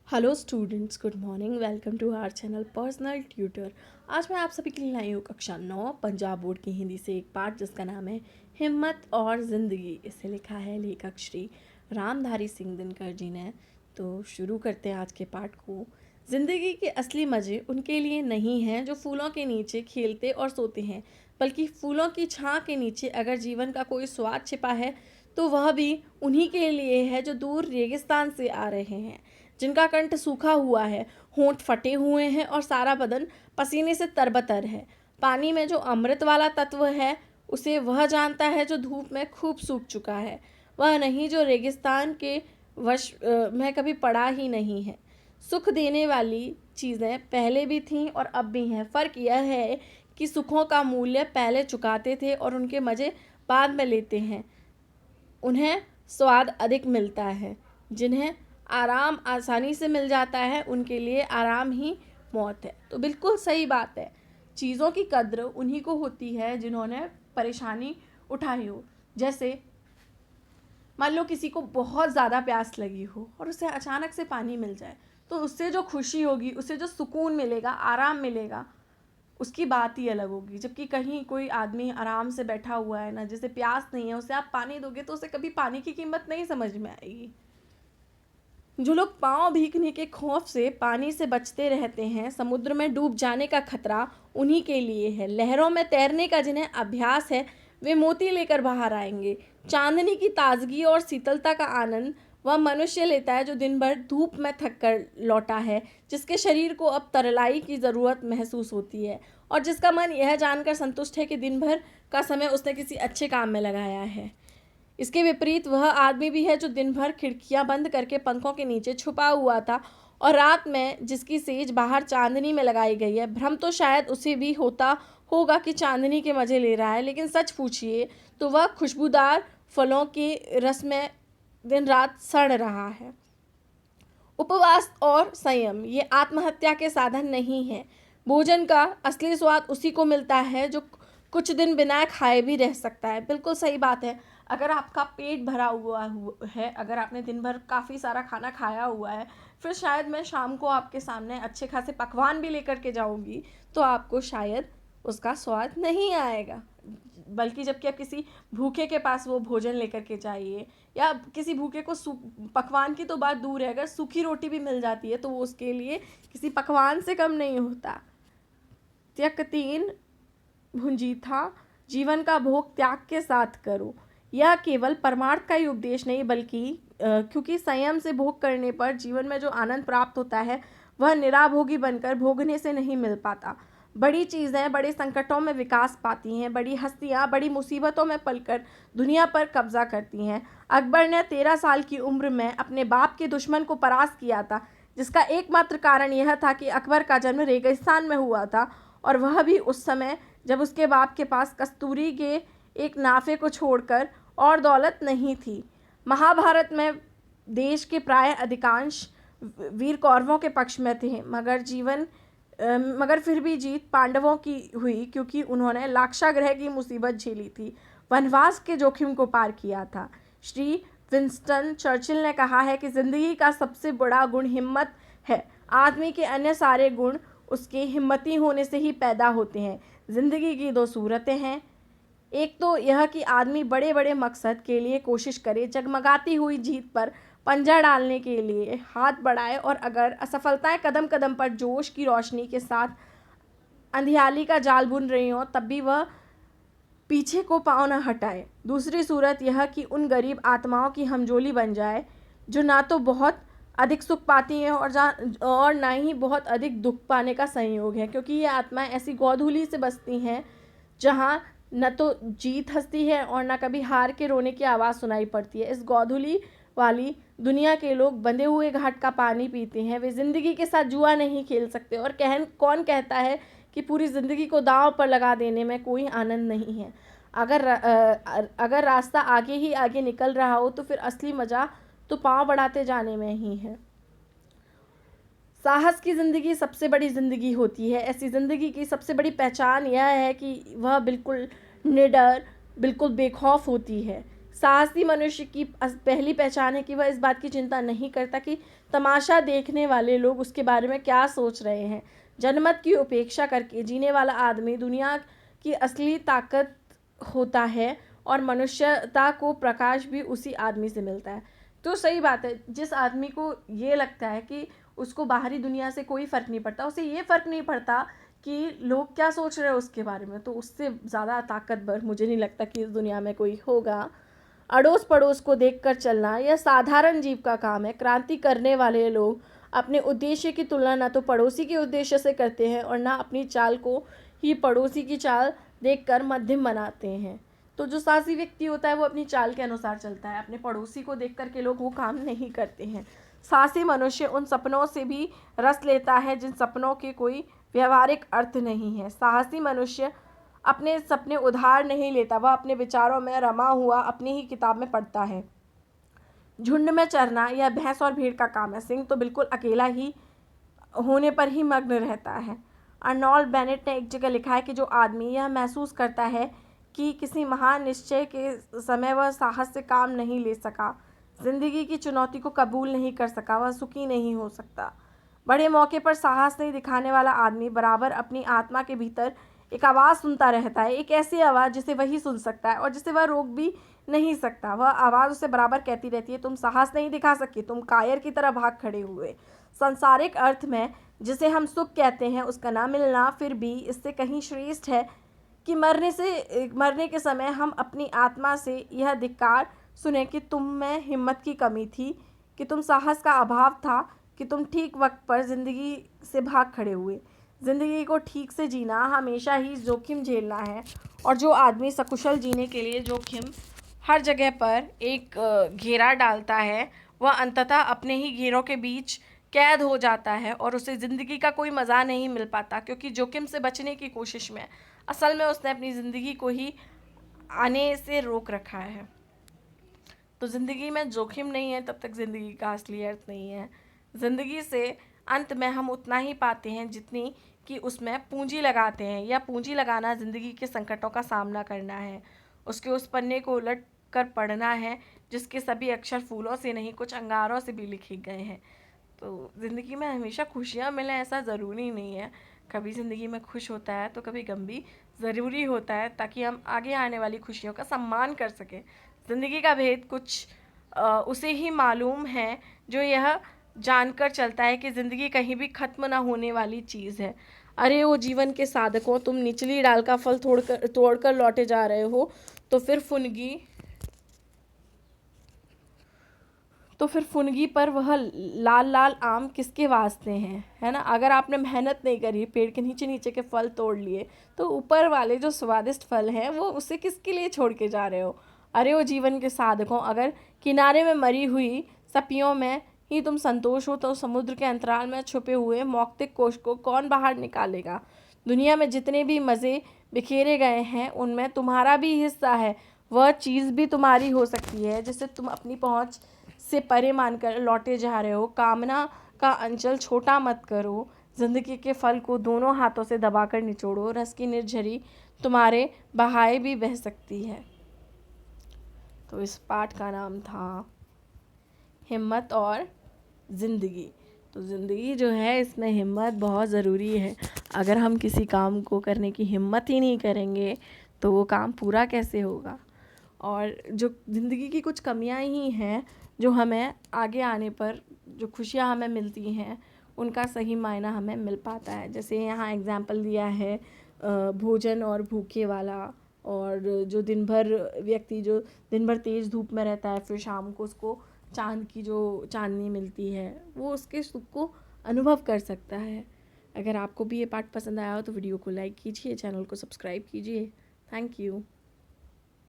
Hello students, good morning. Welcome to our channel personal tutor. आज मैं आप सभी के लिए लाई हूँ कक्षा 9 पंजाब बोर्ड की हिंदी से एक पाठ जिसका नाम है हिम्मत और ज़िंदगी। इसे लिखा है लेखक श्री रामधारी सिंह दिनकर जी ने। तो शुरू करते हैं आज के पाठ को। ज़िंदगी के असली मज़े उनके लिए नहीं हैं जो फूलों के नीचे खेलते और सोते हैं, बल्कि फूलों की छाँ के नीचे अगर जीवन का कोई स्वाद छिपा है तो वह भी उन्हीं के लिए है जो दूर रेगिस्तान से आ रहे हैं, जिनका कंठ सूखा हुआ है, होंठ फटे हुए हैं और सारा बदन पसीने से तरबतर है। पानी में जो अमृत वाला तत्व है उसे वह जानता है जो धूप में खूब सूख चुका है, वह नहीं जो रेगिस्तान के वश में कभी पड़ा ही नहीं है। सुख देने वाली चीज़ें पहले भी थीं और अब भी हैं। फ़र्क यह है कि सुखों का मूल्य पहले चुकाते थे और उनके मज़े बाद में लेते हैं। उन्हें स्वाद अधिक मिलता है। जिन्हें आराम आसानी से मिल जाता है उनके लिए आराम ही मौत है। तो बिल्कुल सही बात है। चीज़ों की कद्र उन्हीं को होती है जिन्होंने परेशानी उठाई हो। जैसे मान लो किसी को बहुत ज़्यादा प्यास लगी हो और उसे अचानक से पानी मिल जाए, तो उससे जो खुशी होगी, उसे जो सुकून मिलेगा, आराम मिलेगा, उसकी बात ही अलग होगी। जबकि कहीं कोई आदमी आराम से बैठा हुआ है ना, जिसे प्यास नहीं है, उसे आप पानी दोगे तो उसे कभी पानी की कीमत नहीं समझ में आएगी। जो लोग पाँव भीगने के खौफ से पानी से बचते रहते हैं, समुद्र में डूब जाने का खतरा उन्हीं के लिए है। लहरों में तैरने का जिन्हें अभ्यास है वे मोती लेकर बाहर आएंगे। चांदनी की ताजगी और शीतलता का आनंद वह मनुष्य लेता है जो दिन भर धूप में थक कर लौटा है, जिसके शरीर को अब तरलाई की ज़रूरत महसूस होती है और जिसका मन यह जानकर संतुष्ट है कि दिन भर का समय उसने किसी अच्छे काम में लगाया है। इसके विपरीत वह आदमी भी है जो दिन भर खिड़कियां बंद करके पंखों के नीचे छुपा हुआ था और रात में जिसकी सेज बाहर चांदनी में लगाई गई है। भ्रम तो शायद उसे भी होता होगा कि चांदनी के मज़े ले रहा है, लेकिन सच पूछिए तो वह खुशबूदार फलों के रस में दिन रात सड़ रहा है। उपवास और संयम ये आत्महत्या के साधन नहीं है। भोजन का असली स्वाद उसी को मिलता है जो कुछ दिन बिना खाए भी रह सकता है। बिल्कुल सही बात है। अगर आपका पेट भरा हुआ है, अगर आपने दिन भर काफ़ी सारा खाना खाया हुआ है, फिर शायद मैं शाम को आपके सामने अच्छे खासे पकवान भी लेकर के जाऊंगी तो आपको शायद उसका स्वाद नहीं आएगा। बल्कि जबकि आप किसी भूखे के पास वो भोजन लेकर के जाइए, या किसी भूखे को पकवान की तो बात दूर है, अगर सूखी रोटी भी मिल जाती है तो वो उसके लिए किसी पकवान से कम नहीं होता। त्यक तीन भुंजी था, जीवन का भोग त्याग के साथ करो। यह केवल परमार्थ का ही उपदेश नहीं, बल्कि क्योंकि संयम से भोग करने पर जीवन में जो आनंद प्राप्त होता है वह निराभोगी बनकर भोगने से नहीं मिल पाता। बड़ी चीज़ें बड़े संकटों में विकास पाती हैं। बड़ी हस्तियाँ बड़ी मुसीबतों में पलकर दुनिया पर कब्जा करती हैं। अकबर ने 13 साल की उम्र में अपने बाप के दुश्मन को परास्त किया था, जिसका एकमात्र कारण यह था कि अकबर का जन्म रेगिस्तान में हुआ था, और वह भी उस समय जब उसके बाप के पास कस्तूरी के एक नाफे को छोड़कर और दौलत नहीं थी। महाभारत में देश के प्राय अधिकांश वीर कौरवों के पक्ष में थे, मगर फिर भी जीत पांडवों की हुई, क्योंकि उन्होंने लाक्षागृह की मुसीबत झेली थी, वनवास के जोखिम को पार किया था। श्री विंस्टन चर्चिल ने कहा है कि ज़िंदगी का सबसे बड़ा गुण हिम्मत है। आदमी के अन्य सारे गुण उसके हिम्मती होने से ही पैदा होते हैं। ज़िंदगी की दो सूरतें हैं। एक तो यह कि आदमी बड़े बड़े मकसद के लिए कोशिश करे, जगमगाती हुई जीत पर पंजा डालने के लिए हाथ बढ़ाए, और अगर असफलताएं कदम कदम पर जोश की रोशनी के साथ अंधियाली का जाल बुन रही हों तब भी वह पीछे को पाँव न हटाए। दूसरी सूरत यह कि उन गरीब आत्माओं की हमजोली बन जाए जो ना तो बहुत अधिक सुख पाती हैं और ना ही बहुत अधिक दुख पाने का संयोग है, क्योंकि ये आत्माएं ऐसी गोधूली से बसती हैं जहाँ न तो जीत हंसती है और न कभी हार के रोने की आवाज़ सुनाई पड़ती है। इस गोधूली वाली दुनिया के लोग बंधे हुए घाट का पानी पीते हैं। वे ज़िंदगी के साथ जुआ नहीं खेल सकते, और कौन कहता है कि पूरी ज़िंदगी को दांव पर लगा देने में कोई आनंद नहीं है। अगर रास्ता आगे ही आगे निकल रहा हो तो फिर असली मज़ा तो पाँव बढ़ाते जाने में ही है। साहस की ज़िंदगी सबसे बड़ी ज़िंदगी होती है। ऐसी ज़िंदगी की सबसे बड़ी पहचान यह है कि वह बिल्कुल निडर, बिल्कुल बेखौफ होती है। साहसी मनुष्य की पहली पहचान है कि वह इस बात की चिंता नहीं करता कि तमाशा देखने वाले लोग उसके बारे में क्या सोच रहे हैं। जनमत की उपेक्षा करके जीने वाला आदमी दुनिया की असली ताकत होता है और मनुष्यता को प्रकाश भी उसी आदमी से मिलता है। तो सही बात है, जिस आदमी को ये लगता है कि उसको बाहरी दुनिया से कोई फ़र्क नहीं पड़ता, उसे ये फ़र्क नहीं पड़ता कि लोग क्या सोच रहे हैं उसके बारे में, तो उससे ज़्यादा ताकतवर मुझे नहीं लगता कि इस दुनिया में कोई होगा। अड़ोस पड़ोस को देखकर चलना यह साधारण जीव का काम है। क्रांति करने वाले लोग अपने उद्देश्य की तुलना ना तो पड़ोसी के उद्देश्य से करते हैं और ना अपनी चाल को ही पड़ोसी की चाल देखकर मध्यम बनाते हैं। तो जो साहसी व्यक्ति होता है वो अपनी चाल के अनुसार चलता है, अपने पड़ोसी को देख कर के लोग वो काम नहीं करते हैं। साहसी मनुष्य उन सपनों से भी रस लेता है जिन सपनों के कोई व्यवहारिक अर्थ नहीं है। साहसी मनुष्य अपने सपने उधार नहीं लेता, वह अपने विचारों में रमा हुआ अपनी ही किताब में पढ़ता है। झुंड में चरना यह भैंस और भेड़ का काम है, सिंह तो बिल्कुल अकेला ही होने पर ही मग्न रहता है। अर्नोल्ड बेनेट ने एक जगह लिखा है कि जो आदमी यह महसूस करता है कि किसी महान निश्चय के समय वह साहस से काम नहीं ले सका, जिंदगी की चुनौती को कबूल नहीं कर सका, वह सुखी नहीं हो सकता। बड़े मौके पर साहस नहीं दिखाने वाला आदमी बराबर अपनी आत्मा के भीतर एक आवाज़ सुनता रहता है, एक ऐसी आवाज़ जिसे वही सुन सकता है और जिसे वह रोक भी नहीं सकता। वह आवाज़ उसे बराबर कहती रहती है, तुम साहस नहीं दिखा सके, तुम कायर की तरह भाग खड़े हुए। सांसारिक अर्थ में जिसे हम सुख कहते हैं उसका ना मिलना फिर भी इससे कहीं श्रेष्ठ है कि मरने के समय हम अपनी आत्मा से यह धिक्कार सुने कि तुम में हिम्मत की कमी थी, कि तुम साहस का अभाव था, कि तुम ठीक वक्त पर ज़िंदगी से भाग खड़े हुए। ज़िंदगी को ठीक से जीना हमेशा ही जोखिम झेलना है और जो आदमी सकुशल जीने के लिए जोखिम हर जगह पर एक घेरा डालता है वह अंततः अपने ही घेरों के बीच कैद हो जाता है और उसे ज़िंदगी का कोई मज़ा नहीं मिल पाता, क्योंकि जोखिम से बचने की कोशिश में असल में उसने अपनी ज़िंदगी को ही आने से रोक रखा है। तो ज़िंदगी में जोखिम नहीं है तब तक ज़िंदगी का असली अर्थ नहीं है। ज़िंदगी से अंत में हम उतना ही पाते हैं जितनी कि उसमें पूंजी लगाते हैं, या पूंजी लगाना ज़िंदगी के संकटों का सामना करना है, उसके उस पन्ने को उलट कर पढ़ना है जिसके सभी अक्षर फूलों से नहीं कुछ अंगारों से भी लिखे गए हैं। तो ज़िंदगी में हमेशा खुशियाँ मिलें ऐसा ज़रूरी नहीं है, कभी ज़िंदगी में खुश होता है तो कभी गम भी ज़रूरी होता है, ताकि हम आगे आने वाली खुशियों का सम्मान कर सकें। ज़िंदगी का भेद कुछ उसे ही मालूम है जो यह जानकर चलता है कि ज़िंदगी कहीं भी ख़त्म ना होने वाली चीज़ है। अरे वो जीवन के साधकों, तुम निचली डाल का फल तोड़कर लौटे जा रहे हो तो फिर फुनगी पर वह लाल लाल आम किसके वास्ते हैं, है ना। अगर आपने मेहनत नहीं करी, पेड़ के नीचे नीचे के फल तोड़ लिए, तो ऊपर वाले जो स्वादिष्ट फल हैं वो उसे किसके लिए छोड़ के जा रहे हो। अरे वो जीवन के साधकों, अगर किनारे में मरी हुई सपियों में ही तुम संतोष हो तो समुद्र के अंतराल में छुपे हुए मौक्तिक कोश को कौन बाहर निकालेगा। दुनिया में जितने भी मज़े बिखेरे गए हैं उनमें तुम्हारा भी हिस्सा है। वह चीज़ भी तुम्हारी हो सकती है जिसे तुम अपनी पहुंच से परे मानकर लौटे जा रहे हो। कामना का अंचल छोटा मत करो, ज़िंदगी के फल को दोनों हाथों से दबाकर निचोड़ो, रस की निर्झरी तुम्हारे बहाए भी बह सकती है। तो इस पाठ का नाम था हिम्मत और ज़िंदगी। तो ज़िंदगी जो है इसमें हिम्मत बहुत ज़रूरी है। अगर हम किसी काम को करने की हिम्मत ही नहीं करेंगे तो वो काम पूरा कैसे होगा। और जो ज़िंदगी की कुछ कमियां ही हैं जो हमें आगे आने पर जो खुशियां हमें मिलती हैं उनका सही मायना हमें मिल पाता है। जैसे यहाँ एग्जाम्पल दिया है भोजन और भूखे वाला, और जो दिन भर तेज़ धूप में रहता है, फिर शाम को उसको चांद की जो चांदनी मिलती है वो उसके सुख को अनुभव कर सकता है। अगर आपको भी ये पाठ पसंद आया हो तो वीडियो को लाइक कीजिए, चैनल को सब्सक्राइब कीजिए। Thank you.